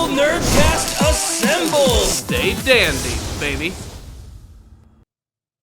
Nerdcast assemble! Stay dandy, baby.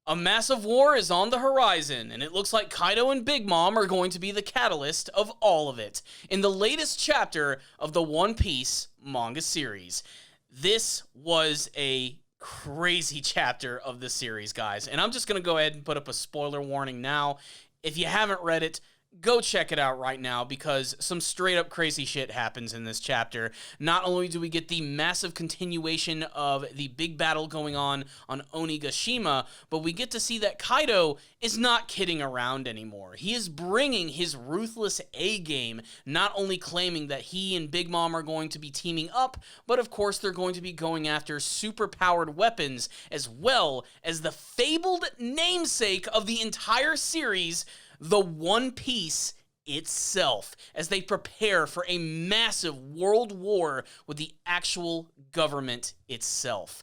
A massive war is on the horizon, and it looks like Kaido and Big Mom are going to be the catalyst of all of it in the latest chapter of the One Piece manga series. This was a crazy chapter of the series, guys, and I'm just going to go ahead and put up a spoiler warning now. If you haven't read it, go check it out right now, because some straight up crazy shit happens in this chapter. Not only do we get the massive continuation of the big battle going on Onigashima, but we get to see that Kaido is not kidding around anymore. He is bringing his ruthless A-game, not only claiming that he and Big Mom are going to be teaming up, but of course they're going to be going after super-powered weapons, as well as the fabled namesake of the entire series, the One Piece itself, as they prepare for a massive world war with the actual government itself.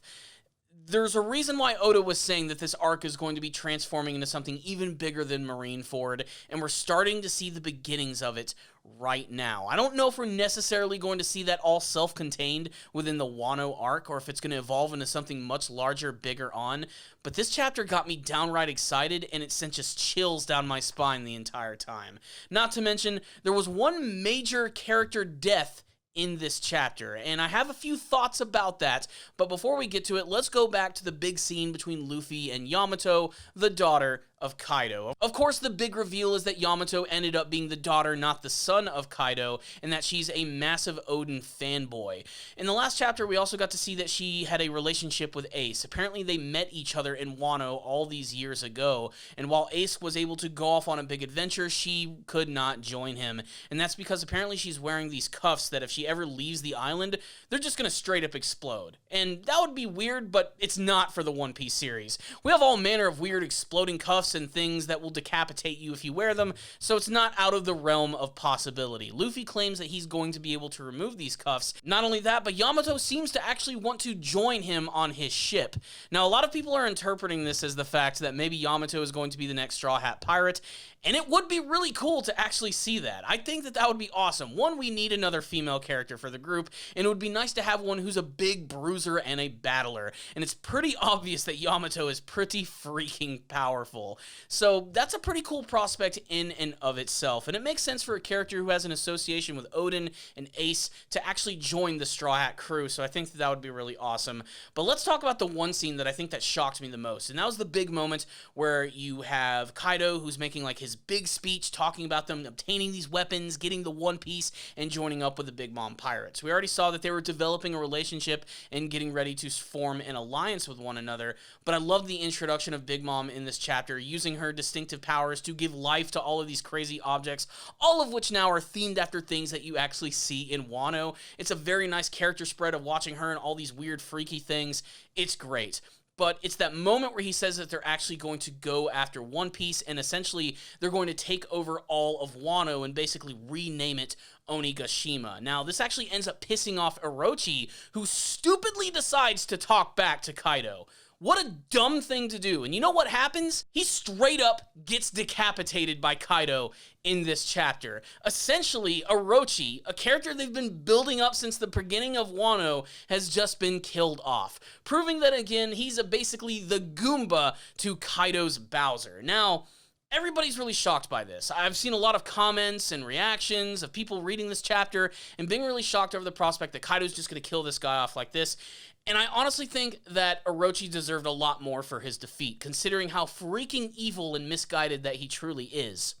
There's a reason why Oda was saying that this arc is going to be transforming into something even bigger than Marineford, and we're starting to see the beginnings of it right now. I don't know if we're necessarily going to see that all self-contained within the Wano arc, or if it's going to evolve into something much larger, bigger on, but this chapter got me downright excited, and it sent just chills down my spine the entire time. Not to mention, there was one major character death in this chapter, and I have a few thoughts about that, but before we get to it, let's go back to the big scene between Luffy and Yamato, the daughter of Kaido. Of course, the big reveal is that Yamato ended up being the daughter, not the son of Kaido, and that she's a massive Oden fanboy. In the last chapter, we also got to see that she had a relationship with Ace. Apparently, they met each other in Wano all these years ago, and while Ace was able to go off on a big adventure, she could not join him, and that's because apparently she's wearing these cuffs that if she ever leaves the island, they're just gonna straight up explode. And that would be weird, but it's not for the One Piece series. We have all manner of weird exploding cuffs and things that will decapitate you if you wear them, so it's not out of the realm of possibility. Luffy claims that he's going to be able to remove these cuffs. Not only that, but Yamato seems to actually want to join him on his ship. Now, a lot of people are interpreting this as the fact that maybe Yamato is going to be the next Straw Hat Pirate, and it would be really cool to actually see that. I think that that would be awesome. One, we need another female character for the group, and it would be nice to have one who's a big bruiser and a battler. And it's pretty obvious that Yamato is pretty freaking powerful. So that's a pretty cool prospect in and of itself. And it makes sense for a character who has an association with Oden and Ace to actually join the Straw Hat crew. So I think that that would be really awesome. But let's talk about the one scene that I think that shocked me the most. And that was the big moment where you have Kaido, who's making like his big speech talking about them obtaining these weapons, getting the One Piece, and joining up with the Big Mom Pirates. We already saw that they were developing a relationship and getting ready to form an alliance with one another, but I love the introduction of Big Mom in this chapter, using her distinctive powers to give life to all of these crazy objects, all of which now are themed after things that you actually see in Wano. It's a very nice character spread of watching her and all these weird, freaky things. It's great. But it's that moment where he says that they're actually going to go after One Piece, and essentially they're going to take over all of Wano and basically rename it Onigashima. Now, this actually ends up pissing off Orochi, who stupidly decides to talk back to Kaido. What a dumb thing to do. And you know what happens? He straight up gets decapitated by Kaido in this chapter. Essentially, Orochi, a character they've been building up since the beginning of Wano, has just been killed off, proving that, again, he's basically the Goomba to Kaido's Bowser. Now, everybody's really shocked by this. I've seen a lot of comments and reactions of people reading this chapter and being really shocked over the prospect that Kaido's just going to kill this guy off like this. And I honestly think that Orochi deserved a lot more for his defeat, considering how freaking evil and misguided that he truly is.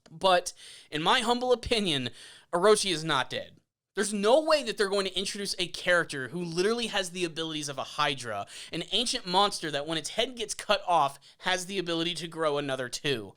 But, in my humble opinion, Orochi is not dead. There's no way that they're going to introduce a character who literally has the abilities of a Hydra, an ancient monster that when its head gets cut off, has the ability to grow another two.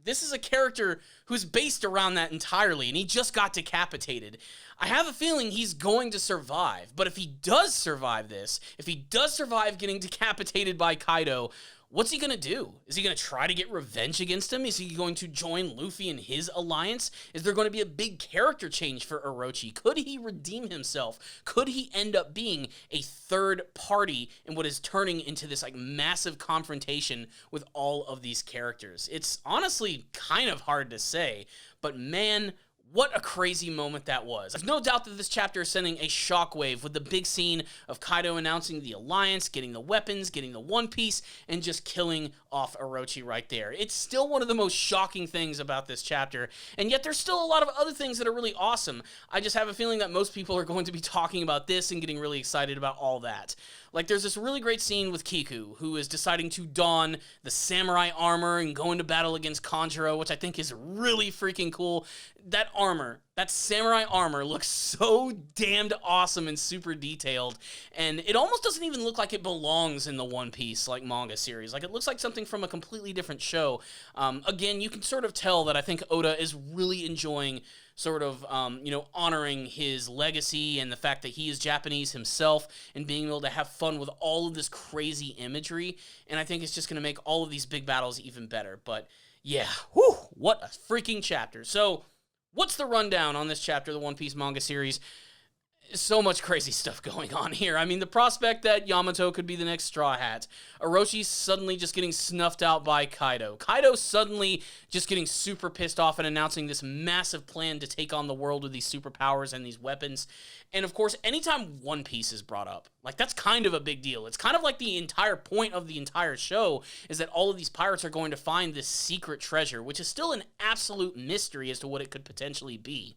This is a character who's based around that entirely, and he just got decapitated. I have a feeling he's going to survive, but if he does survive this, if he does survive getting decapitated by Kaido, what's he going to do? Is he going to try to get revenge against him? Is he going to join Luffy in his alliance? Is there going to be a big character change for Orochi? Could he redeem himself? Could he end up being a third party in what is turning into this like massive confrontation with all of these characters? It's honestly kind of hard to say, but man, What a crazy moment that was. There's no doubt that this chapter is sending a shockwave with the big scene of Kaido announcing the alliance, getting the weapons, getting the One Piece, and just killing off Orochi right there. It's still one of the most shocking things about this chapter, and yet there's still a lot of other things that are really awesome. I just have a feeling that most people are going to be talking about this and getting really excited about all that. Like, there's this really great scene with Kiku, who is deciding to don the samurai armor and go into battle against Kanjuro, which I think is really freaking cool. That armor, that samurai armor, looks so damned awesome and super detailed, and it almost doesn't even look like it belongs in the One Piece, like, manga series. Like, it looks like something from a completely different show. Again, you can sort of tell that I think Oda is really enjoying sort of, honoring his legacy and the fact that he is Japanese himself and being able to have fun with all of this crazy imagery. And I think it's just going to make all of these big battles even better. But yeah, whew, what a freaking chapter. So what's the rundown on this chapter of the One Piece manga series? So much crazy stuff going on here. I mean, the prospect that Yamato could be the next Straw Hat. Orochi suddenly just getting snuffed out by Kaido. Kaido suddenly just getting super pissed off and announcing this massive plan to take on the world with these superpowers and these weapons. And of course, anytime One Piece is brought up, like, that's kind of a big deal. It's kind of like the entire point of the entire show is that all of these pirates are going to find this secret treasure, which is still an absolute mystery as to what it could potentially be.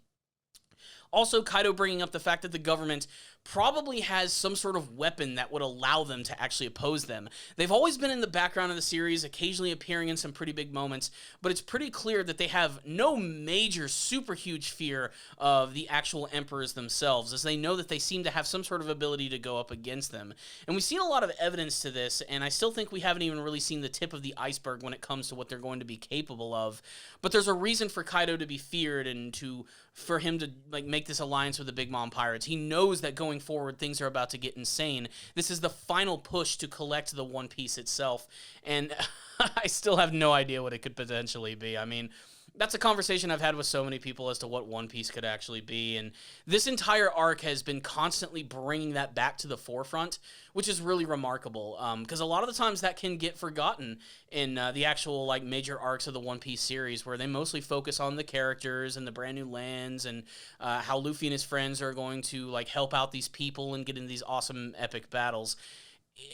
Also, Kaido bringing up the fact that the government probably has some sort of weapon that would allow them to actually oppose them. They've always been in the background of the series, occasionally appearing in some pretty big moments, but it's pretty clear that they have no major, super huge fear of the actual emperors themselves, as they know that they seem to have some sort of ability to go up against them. And we've seen a lot of evidence to this, and I still think we haven't even really seen the tip of the iceberg when it comes to what they're going to be capable of. But there's a reason for Kaido to be feared and for him to make this alliance with the Big Mom Pirates. He knows that going forward, things are about to get insane. This is the final push to collect the One Piece itself, and I still have no idea what it could potentially be. I mean, that's a conversation I've had with so many people as to what One Piece could actually be, and this entire arc has been constantly bringing that back to the forefront, which is really remarkable, because a lot of the times that can get forgotten in the actual major arcs of the One Piece series, where they mostly focus on the characters and the brand new lands and how Luffy and his friends are going to help out these people and get into these awesome epic battles.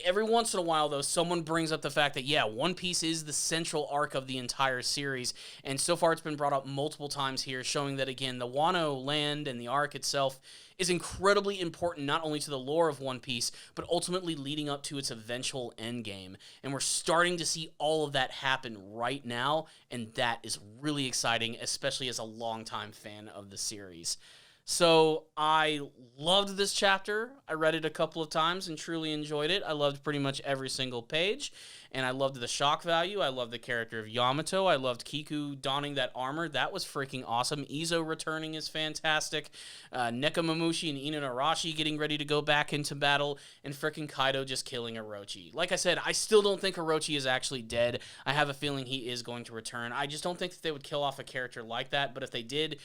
Every once in a while, though, someone brings up the fact that, yeah, One Piece is the central arc of the entire series, and so far it's been brought up multiple times here, showing that, again, the Wano land and the arc itself is incredibly important not only to the lore of One Piece, but ultimately leading up to its eventual endgame. And we're starting to see all of that happen right now, and that is really exciting, especially as a longtime fan of the series. So I loved this chapter. I read it a couple of times and truly enjoyed it. I loved pretty much every single page, and I loved the shock value. I loved the character of Yamato. I loved Kiku donning that armor. That was freaking awesome. Izo returning is fantastic. Nekomamushi and Inuyarashi getting ready to go back into battle, and freaking Kaido just killing Orochi. Like I said, I still don't think Orochi is actually dead. I have a feeling he is going to return. I just don't think that they would kill off a character like that, but if they did,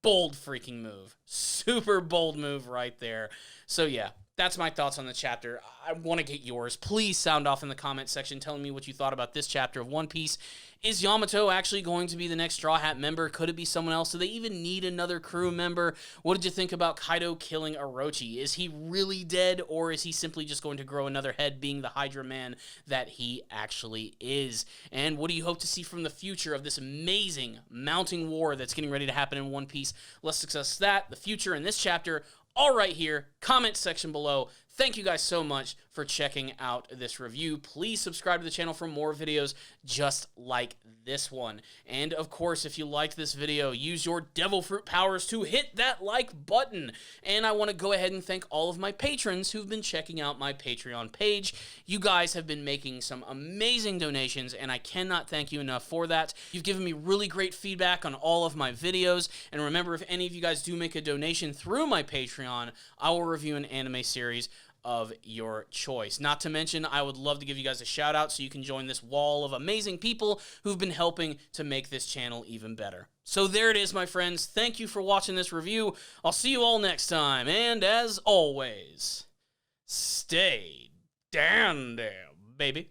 bold freaking move. Super bold move right there. So yeah, that's my thoughts on the chapter. I want to get yours. Please sound off in the comment section telling me what you thought about this chapter of One Piece. Is Yamato actually going to be the next Straw Hat member? Could it be someone else? Do they even need another crew member? What did you think about Kaido killing Orochi? Is he really dead, or is he simply just going to grow another head, being the Hydra Man that he actually is? And what do you hope to see from the future of this amazing mounting war that's getting ready to happen in One Piece? Let's discuss that, the future, in this chapter, all right here. Comment section below. Thank you guys so much for checking out this review. Please subscribe to the channel for more videos just like this one. And of course, if you liked this video, use your devil fruit powers to hit that like button. And I want to go ahead and thank all of my patrons who've been checking out my Patreon page. You guys have been making some amazing donations, and I cannot thank you enough for that. You've given me really great feedback on all of my videos. And remember, if any of you guys do make a donation through my Patreon, I will review an anime series of your choice. Not to mention, I would love to give you guys a shout out so you can join this wall of amazing people who've been helping to make this channel even better. So there it is, my friends. Thank you for watching this review. I'll see you all next time. And as always, stay down there, baby.